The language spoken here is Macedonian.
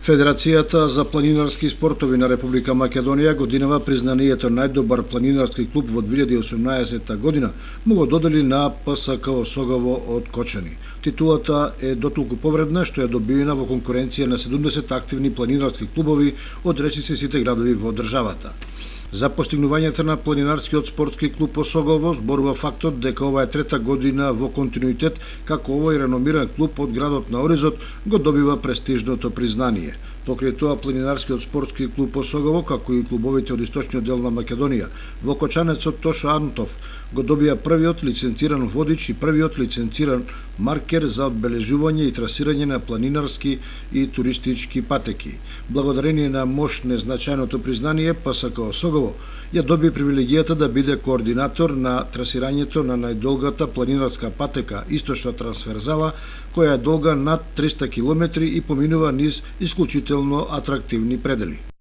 Федерацијата за планинарски спортови на Република Македонија годинава признанието најдобар планинарски клуб во 2018 година му го додели на ПСК Осогово од Кочани. Титулата е дотолку повредна што е добиена во конкуренција на 70 активни планинарски клубови од речиси сите градови во државата. За постигнувањето на планинарскиот спортски клуб Осогово зборува фактот дека ова е трета година во континуитет како овој реномиран клуб од градот на Оризот го добива престижното признание. Покрај тоа, планинарскиот спортски клуб Осогово, како и клубовите од источниот дел на Македонија, во Кочанецот Тошо Антов го добија првиот лиценциран водич и првиот лиценциран маркер за одбележување и трасирање на планинарски и туристички патеки. Благодарение на мощне значајното признание, ПСК Осогово ја доби привилегијата да биде координатор на трасирањето на најдолгата планинарска патека Источна трансферзала, која е долга над 300 км и поминува низ исклучително атрактивни предели.